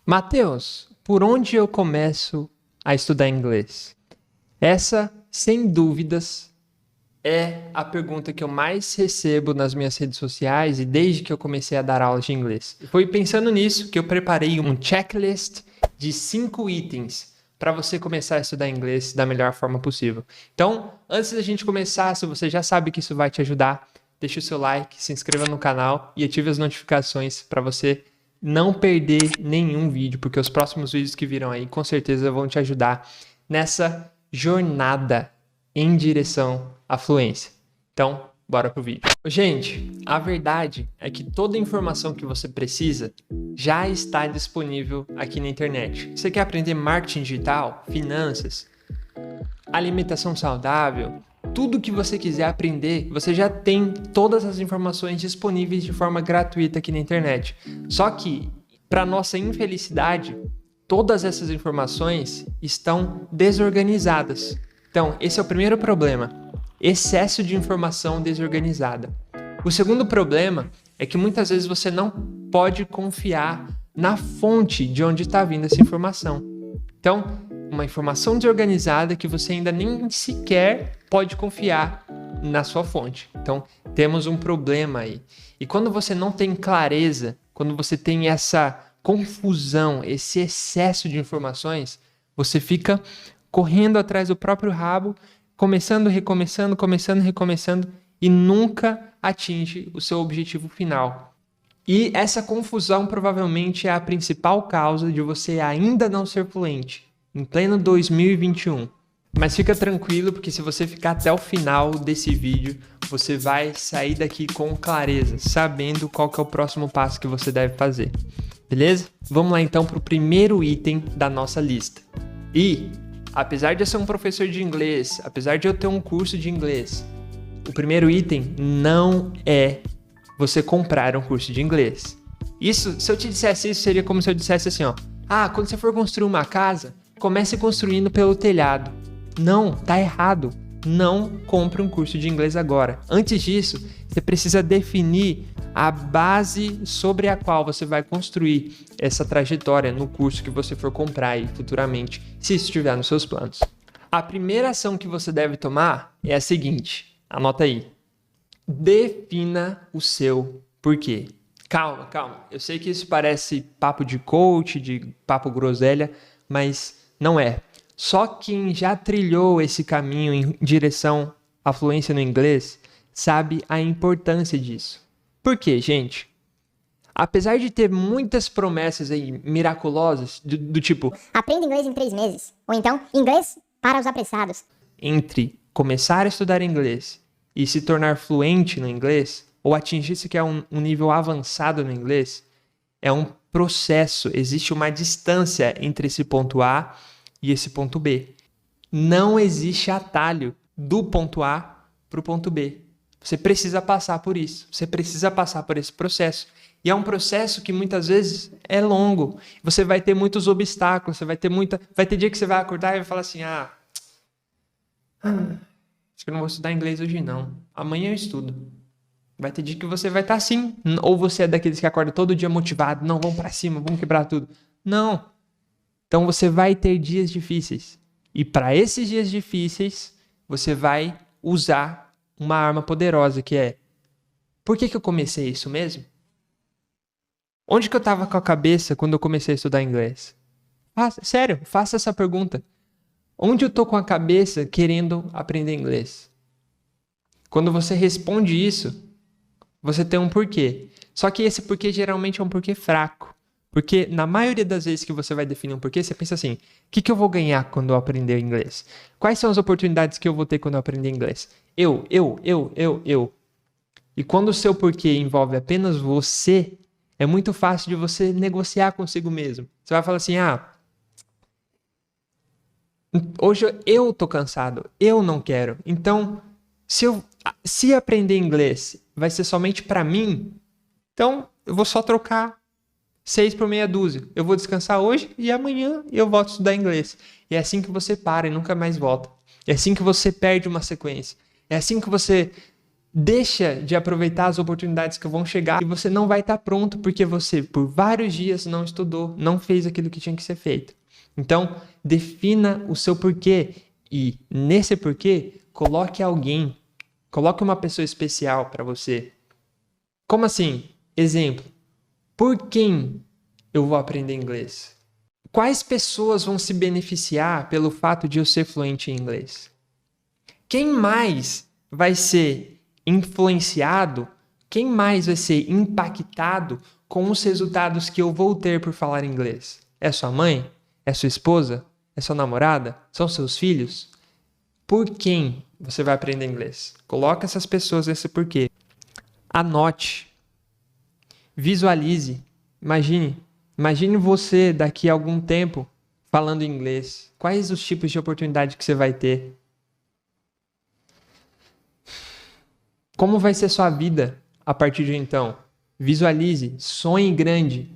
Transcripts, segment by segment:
Mateus, por onde eu começo a estudar inglês? Essa, sem dúvidas, é a pergunta que eu mais recebo nas minhas redes sociais e desde que eu comecei a dar aulas de inglês. Foi pensando nisso que eu preparei um checklist de 5 itens para você começar a estudar inglês da melhor forma possível. Então, antes da gente começar, se você já sabe que isso vai te ajudar, deixa o seu like, se inscreva no canal e ative as notificações para você não perder nenhum vídeo, porque os próximos vídeos que virão aí com certeza vão te ajudar nessa jornada em direção à fluência. Então, bora pro vídeo. Gente, a verdade é que toda a informação que você precisa já está disponível aqui na internet. Você quer aprender marketing digital, finanças, alimentação saudável, tudo que você quiser aprender, você já tem todas as informações disponíveis de forma gratuita aqui na internet. Só que, para nossa infelicidade, todas essas informações estão desorganizadas. Então, esse é o primeiro problema, excesso de informação desorganizada. O segundo problema é que muitas vezes você não pode confiar na fonte de onde está vindo essa informação. Então, uma informação desorganizada que você ainda nem sequer pode confiar na sua fonte. Então, temos um problema aí. E quando você não tem clareza, quando você tem essa confusão, esse excesso de informações, você fica correndo atrás do próprio rabo, começando, recomeçando e nunca atinge o seu objetivo final. E essa confusão provavelmente é a principal causa de você ainda não ser fluente em pleno 2021. Mas fica tranquilo, porque se você ficar até o final desse vídeo, você vai sair daqui com clareza, sabendo qual que é o próximo passo que você deve fazer. Beleza? Vamos lá então para o primeiro item da nossa lista. E, apesar de eu ser um professor de inglês, apesar de eu ter um curso de inglês, o primeiro item não é você comprar um curso de inglês. Isso, se eu te dissesse isso, seria como se eu dissesse assim, ó. Quando você for construir uma casa, comece construindo pelo telhado. Não, tá errado. Não compre um curso de inglês agora. Antes disso, você precisa definir a base sobre a qual você vai construir essa trajetória no curso que você for comprar aí futuramente, se isso estiver nos seus planos. A primeira ação que você deve tomar é a seguinte, anota aí. Defina o seu porquê. Calma. Eu sei que isso parece papo de coach, de papo groselha, mas não é. Só quem já trilhou esse caminho em direção à fluência no inglês sabe a importância disso. Por quê, gente? Apesar de ter muitas promessas aí miraculosas, do tipo... Aprenda inglês em 3 meses. Ou então, inglês para os apressados. Entre começar a estudar inglês e se tornar fluente no inglês, ou atingir sequer um nível avançado no inglês, é um processo, existe uma distância entre esse ponto A e esse ponto B. Não existe atalho do ponto A para o ponto B. Você precisa passar por isso, você precisa passar por esse processo. E é um processo que muitas vezes é longo. Você vai ter muitos obstáculos, vai ter dia que você vai acordar e vai falar assim, acho que eu não vou estudar inglês hoje não. Amanhã eu estudo. Vai ter dia que você vai estar assim. Ou você é daqueles que acorda todo dia motivado. Não, vamos pra cima, vamos quebrar tudo. Não. Então você vai ter dias difíceis. E para esses dias difíceis, você vai usar uma arma poderosa que é: por que eu comecei isso mesmo? Onde que eu estava com a cabeça quando eu comecei a estudar inglês? Sério, faça essa pergunta. Onde eu tô com a cabeça querendo aprender inglês? Quando você responde isso, você tem um porquê. Só que esse porquê geralmente é um porquê fraco. Porque na maioria das vezes que você vai definir um porquê, você pensa assim, o que eu vou ganhar quando eu aprender inglês? Quais são as oportunidades que eu vou ter quando eu aprender inglês? Eu. E quando o seu porquê envolve apenas você, é muito fácil de você negociar consigo mesmo. Você vai falar assim, hoje eu tô cansado, eu não quero. Então, se aprender inglês vai ser somente para mim, então eu vou só trocar 6 por meia dúzia. Eu vou descansar hoje e amanhã eu volto a estudar inglês. E é assim que você para e nunca mais volta. É assim que você perde uma sequência. É assim que você deixa de aproveitar as oportunidades que vão chegar e você não vai estar pronto porque você, por vários dias, não estudou, não fez aquilo que tinha que ser feito. Então, defina o seu porquê e, nesse porquê, coloque alguém, coloque uma pessoa especial para você. Como assim? Exemplo. Por quem eu vou aprender inglês? Quais pessoas vão se beneficiar pelo fato de eu ser fluente em inglês? Quem mais vai ser influenciado? Quem mais vai ser impactado com os resultados que eu vou ter por falar inglês? É sua mãe? É sua esposa? É sua namorada? São seus filhos? Por quem você vai aprender inglês? Coloque essas pessoas nesse porquê. Anote. Visualize. Imagine você daqui a algum tempo falando inglês. Quais os tipos de oportunidade que você vai ter? Como vai ser sua vida a partir de então? Visualize, sonhe grande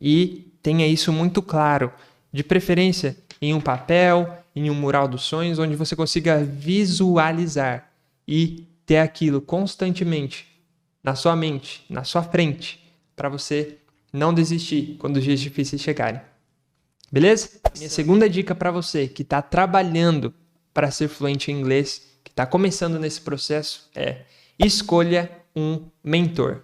e tenha isso muito claro. De preferência em um papel, em um mural dos sonhos, onde você consiga visualizar e ter aquilo constantemente na sua mente, na sua frente, para você não desistir quando os dias difíceis chegarem. Beleza? Minha segunda dica para você que está trabalhando para ser fluente em inglês, que está começando nesse processo, é escolha um mentor.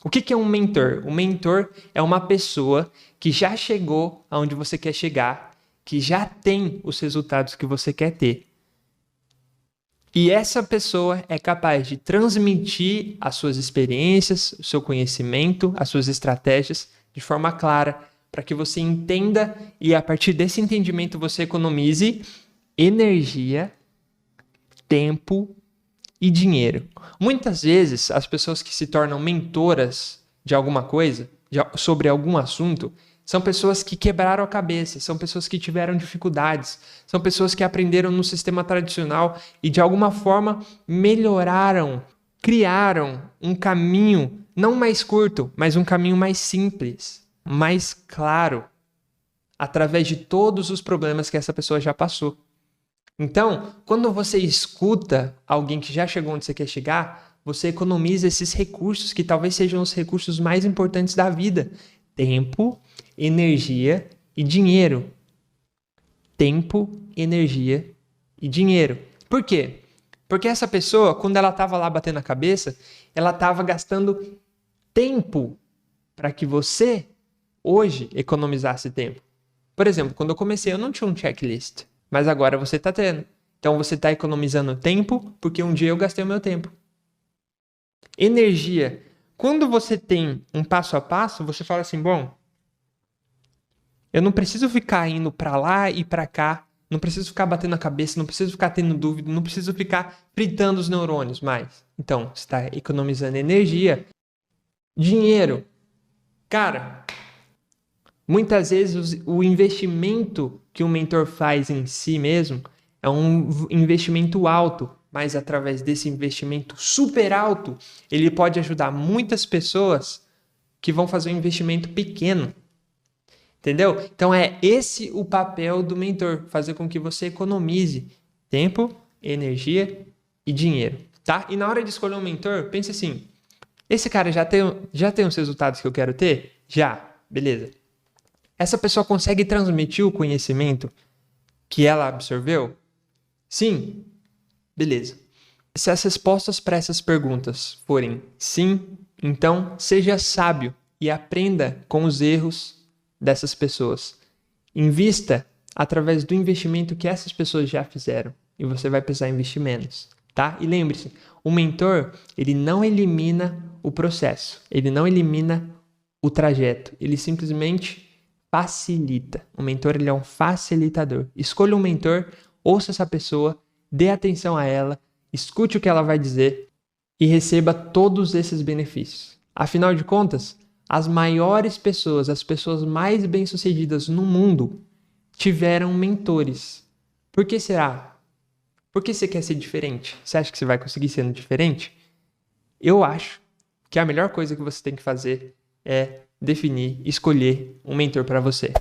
O que é um mentor? Um mentor é uma pessoa que já chegou aonde você quer chegar, que já tem os resultados que você quer ter. E essa pessoa é capaz de transmitir as suas experiências, o seu conhecimento, as suas estratégias de forma clara, para que você entenda e a partir desse entendimento você economize energia, tempo e dinheiro. Muitas vezes as pessoas que se tornam mentoras de alguma coisa, sobre algum assunto, são pessoas que quebraram a cabeça, são pessoas que tiveram dificuldades, são pessoas que aprenderam no sistema tradicional e de alguma forma melhoraram, criaram um caminho não mais curto, mas um caminho mais simples, mais claro, através de todos os problemas que essa pessoa já passou. Então, quando você escuta alguém que já chegou onde você quer chegar, você economiza esses recursos que talvez sejam os recursos mais importantes da vida. Tempo, energia e dinheiro. Tempo, energia e dinheiro. Por quê? Porque essa pessoa, quando ela estava lá batendo a cabeça, ela estava gastando tempo para que você, hoje, economizasse tempo. Por exemplo, quando eu comecei, eu não tinha um checklist. Mas agora você está tendo. Então você está economizando tempo porque um dia eu gastei o meu tempo. Energia. Quando você tem um passo a passo, você fala assim, bom, eu não preciso ficar indo para lá e para cá, não preciso ficar batendo a cabeça, não preciso ficar tendo dúvida, não preciso ficar fritando os neurônios mais. Então, você está economizando energia. Dinheiro. Cara, muitas vezes o investimento que o mentor faz em si mesmo é um investimento alto, mas através desse investimento super alto, ele pode ajudar muitas pessoas que vão fazer um investimento pequeno. Entendeu? Então é esse o papel do mentor, fazer com que você economize tempo, energia e dinheiro, tá? E na hora de escolher um mentor, pense assim, esse cara já tem os resultados que eu quero ter? Já, beleza. Essa pessoa consegue transmitir o conhecimento que ela absorveu? Sim, beleza. Se as respostas para essas perguntas forem sim, então seja sábio e aprenda com os erros dessas pessoas. Invista através do investimento que essas pessoas já fizeram e você vai precisar investir menos, tá? E lembre-se, o mentor, ele não elimina o processo, ele não elimina o trajeto, ele simplesmente facilita. O mentor, ele é um facilitador. Escolha um mentor, ouça essa pessoa, dê atenção a ela, escute o que ela vai dizer e receba todos esses benefícios. Afinal de contas, as maiores pessoas, as pessoas mais bem-sucedidas no mundo tiveram mentores. Por que será? Por que você quer ser diferente? Você acha que você vai conseguir sendo diferente? Eu acho que a melhor coisa que você tem que fazer é definir, escolher um mentor para você.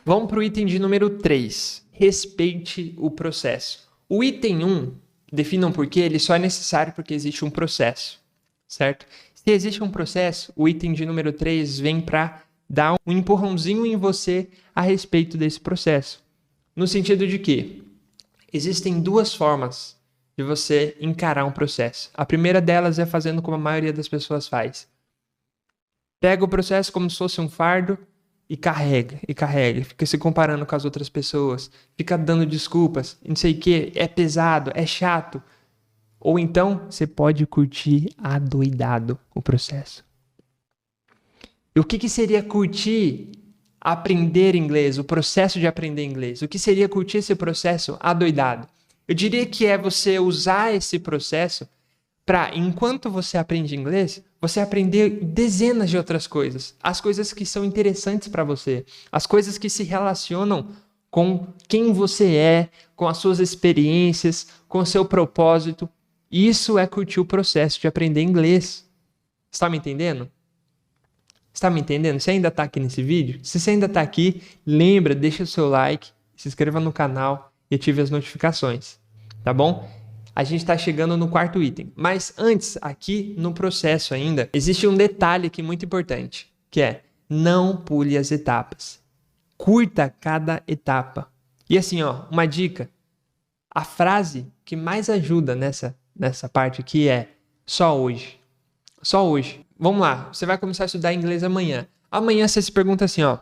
Vamos para o item de número 3. Respeite o processo. O item 1, defina um porquê, ele só é necessário porque existe um processo. certo? Se existe um processo, o item de número 3 vem para dar um empurrãozinho em você a respeito desse processo. No sentido de que existem duas formas de você encarar um processo. A primeira delas é fazendo como a maioria das pessoas faz. Pega o processo como se fosse um fardo e carrega, fica se comparando com as outras pessoas, fica dando desculpas, não sei o que, é pesado, é chato. Ou então, você pode curtir adoidado o processo. E o que seria curtir aprender inglês, o processo de aprender inglês? O que seria curtir esse processo adoidado? Eu diria que é você usar esse processo para, enquanto você aprende inglês, você aprender dezenas de outras coisas. As coisas que são interessantes para você. As coisas que se relacionam com quem você é, com as suas experiências, com o seu propósito. Isso é curtir o processo de aprender inglês. Está me entendendo? Está me entendendo? Você ainda está aqui nesse vídeo? Se você ainda está aqui, lembra, deixa o seu like, se inscreva no canal e ative as notificações, tá bom? A gente está chegando no quarto item. Mas antes, aqui no processo ainda, existe um detalhe aqui muito importante, que é não pule as etapas. Curta cada etapa. E assim, ó, uma dica. A frase que mais ajuda nessa parte aqui é só hoje. Só hoje. Vamos lá, você vai começar a estudar inglês amanhã. Amanhã você se pergunta assim, ó.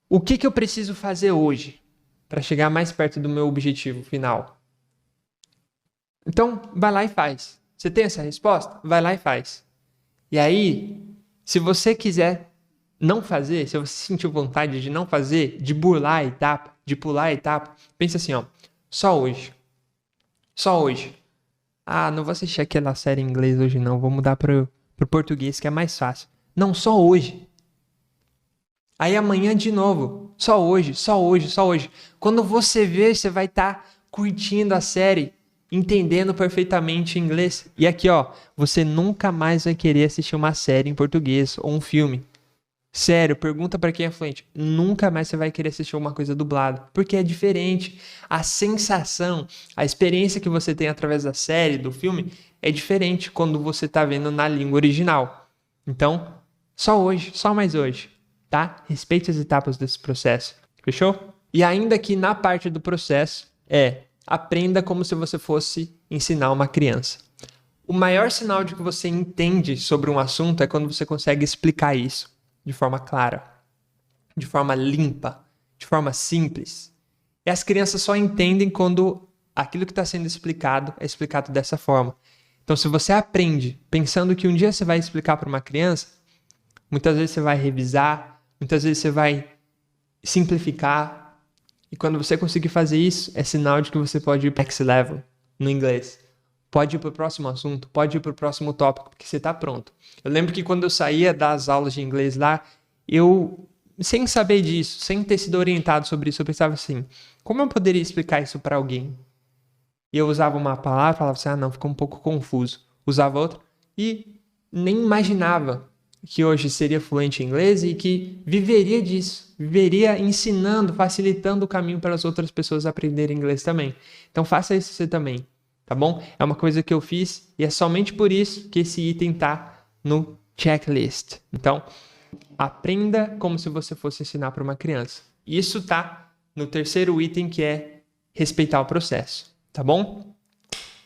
O que eu preciso fazer hoje para chegar mais perto do meu objetivo final? Então, vai lá e faz. Você tem essa resposta? Vai lá e faz. E aí, se você quiser não fazer, se você sentir vontade de não fazer, de burlar a etapa, de pular a etapa, pensa assim, ó. Só hoje. Só hoje. Ah, não vou assistir aquela série em inglês hoje não, vou mudar pro português que é mais fácil. Não, só hoje. Aí amanhã de novo. Só hoje, só hoje, só hoje. Quando você ver, você vai estar curtindo a série, entendendo perfeitamente inglês. E aqui, ó, você nunca mais vai querer assistir uma série em português ou um filme. Sério, pergunta pra quem é fluente. Nunca mais você vai querer assistir uma coisa dublada, porque é diferente. A sensação, a experiência que você tem através da série, do filme, é diferente quando você tá vendo na língua original. Então, só hoje, só mais hoje, tá? Respeite as etapas desse processo. Fechou? E ainda que na parte do processo aprenda como se você fosse ensinar uma criança. O maior sinal de que você entende sobre um assunto é quando você consegue explicar isso de forma clara, de forma limpa, de forma simples. E as crianças só entendem quando aquilo que está sendo explicado é explicado dessa forma. Então, se você aprende pensando que um dia você vai explicar para uma criança, muitas vezes você vai revisar, muitas vezes você vai simplificar. E quando você conseguir fazer isso, é sinal de que você pode ir para o next level no inglês. Pode ir para o próximo assunto, pode ir para o próximo tópico, porque você está pronto. Eu lembro que quando eu saía das aulas de inglês lá, eu, sem saber disso, sem ter sido orientado sobre isso, eu pensava assim, como eu poderia explicar isso para alguém? E eu usava uma palavra, falava assim, não, ficou um pouco confuso. Usava outra e nem imaginava que hoje seria fluente em inglês e que viveria disso, viveria ensinando, facilitando o caminho para as outras pessoas aprenderem inglês também. Então faça isso você também. Tá bom? É uma coisa que eu fiz e é somente por isso que esse item tá no checklist. Então, aprenda como se você fosse ensinar para uma criança. Isso tá no terceiro item, que é respeitar o processo. Tá bom?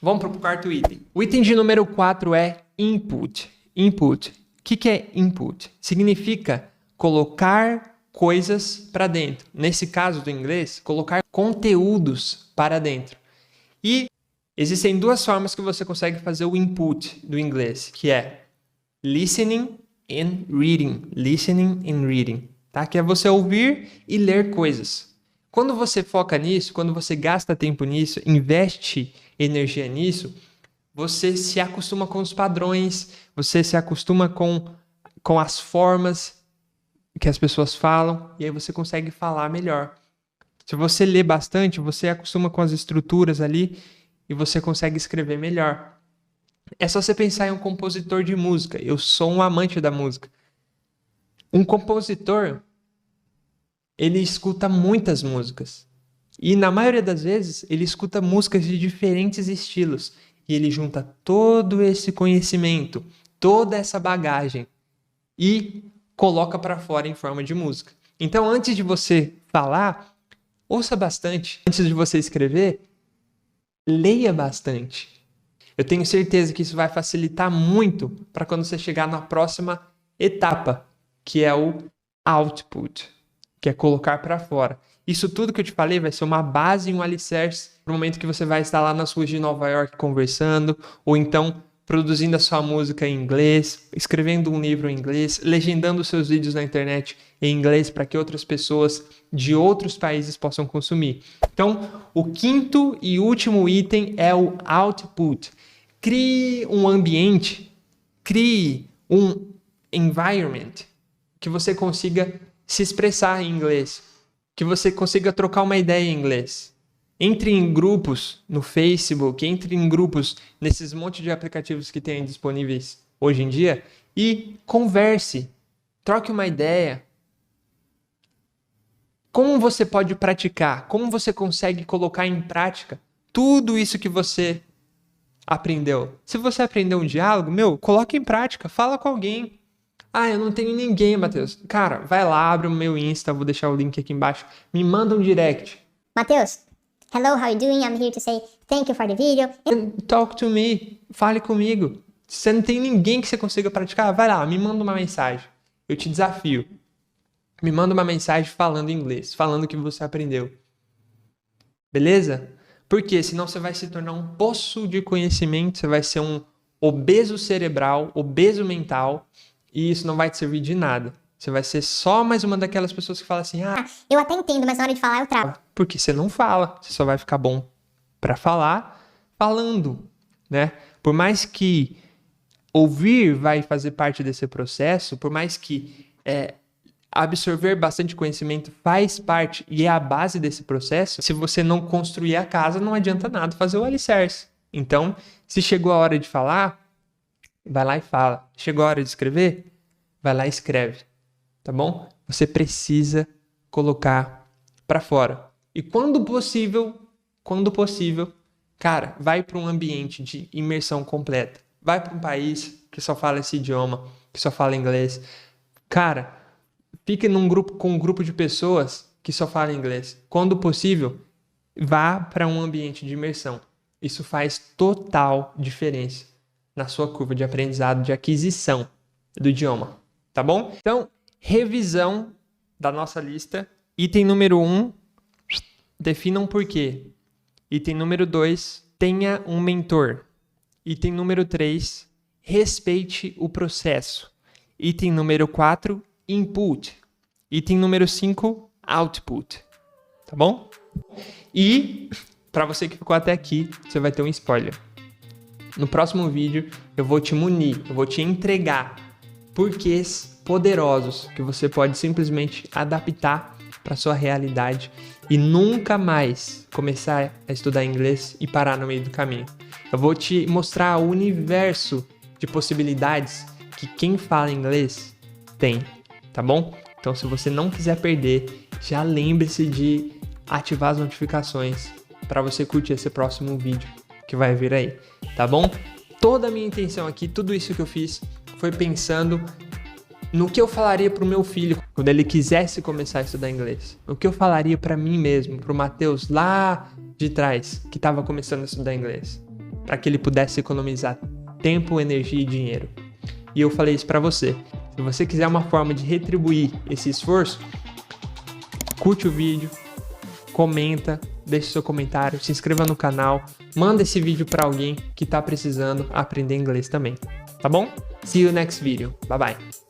Vamos para o quarto item. O item de número 4 é input. Input. O que é input? Significa colocar coisas para dentro. Nesse caso do inglês, colocar conteúdos para dentro. E existem duas formas que você consegue fazer o input do inglês, que é listening and reading. Listening and reading, tá? Que é você ouvir e ler coisas. Quando você foca nisso, quando você gasta tempo nisso, investe energia nisso, você se acostuma com os padrões, você se acostuma com as formas que as pessoas falam, e aí você consegue falar melhor. Se você lê bastante, você acostuma com as estruturas ali, e você consegue escrever melhor. É só você pensar em um compositor de música. Eu sou um amante da música. Um compositor, ele escuta muitas músicas. E na maioria das vezes, ele escuta músicas de diferentes estilos. e ele junta todo esse conhecimento, toda essa bagagem e coloca para fora em forma de música. Então, antes de você falar, ouça bastante. Antes de você escrever, leia bastante. Eu tenho certeza que isso vai facilitar muito para quando você chegar na próxima etapa, que é o output, que é colocar para fora. Isso tudo que eu te falei vai ser uma base e um alicerce para o momento que você vai estar lá nas ruas de Nova York conversando, ou então produzindo a sua música em inglês, escrevendo um livro em inglês, legendando seus vídeos na internet em inglês para que outras pessoas de outros países possam consumir. Então, o quinto e último item é o output. Crie um ambiente, crie um environment que você consiga se expressar em inglês, que você consiga trocar uma ideia em inglês. Entre em grupos no Facebook, entre em grupos nesses monte de aplicativos que tem disponíveis hoje em dia e converse, troque uma ideia. Como você pode praticar? Como você consegue colocar em prática tudo isso que você aprendeu? Se você aprendeu um diálogo, coloque em prática, fala com alguém. Ah, eu não tenho ninguém, Matheus. Cara, vai lá, abre o meu Insta, vou deixar o link aqui embaixo. Me manda um direct. Matheus, hello, how are you doing? I'm here to say thank you for the video. Talk to me, fale comigo. Se você não tem ninguém que você consiga praticar, vai lá, me manda uma mensagem. Eu te desafio. Me manda uma mensagem falando inglês, falando o que você aprendeu. Beleza? Porque senão você vai se tornar um poço de conhecimento, você vai ser um obeso cerebral, obeso mental, e isso não vai te servir de nada. Você vai ser só mais uma daquelas pessoas que falam assim, Eu até entendo, mas na hora de falar eu travo. Porque você não fala, você só vai ficar bom para falar falando, né? Por mais que ouvir vai fazer parte desse processo, por mais que absorver bastante conhecimento faz parte e é a base desse processo, se você não construir a casa, não adianta nada fazer o alicerce. Então, se chegou a hora de falar, vai lá e fala. Chegou a hora de escrever, vai lá e escreve. Tá bom? Você precisa colocar para fora. E quando possível, cara, vai para um ambiente de imersão completa. Vai para um país que só fala esse idioma, que só fala inglês. Cara, fique com um grupo de pessoas que só falam inglês. Quando possível, vá para um ambiente de imersão. Isso faz total diferença na sua curva de aprendizado, de aquisição do idioma. Tá bom? Então, revisão da nossa lista. Item número 1, defina um porquê. Item número 2, tenha um mentor. Item número 3, respeite o processo. Item número 4, input. Item número 5, output. Tá bom? E, para você que ficou até aqui, você vai ter um spoiler. No próximo vídeo, eu vou te munir, eu vou te entregar porquês poderosos que você pode simplesmente adaptar para sua realidade e nunca mais começar a estudar inglês e parar no meio do caminho. Eu vou te mostrar o universo de possibilidades que quem fala inglês tem, tá bom? Então, se você não quiser perder, já lembre-se de ativar as notificações para você curtir esse próximo vídeo que vai vir aí, tá bom? Toda a minha intenção aqui, tudo isso que eu fiz, foi pensando no que eu falaria para o meu filho quando ele quisesse começar a estudar inglês. O que eu falaria para mim mesmo, para o Matheus lá de trás, que estava começando a estudar inglês, para que ele pudesse economizar tempo, energia e dinheiro. E eu falei isso para você. Se você quiser uma forma de retribuir esse esforço, curte o vídeo, comenta, deixe seu comentário, se inscreva no canal, manda esse vídeo para alguém que está precisando aprender inglês também. Tá bom? See you next video. Bye bye.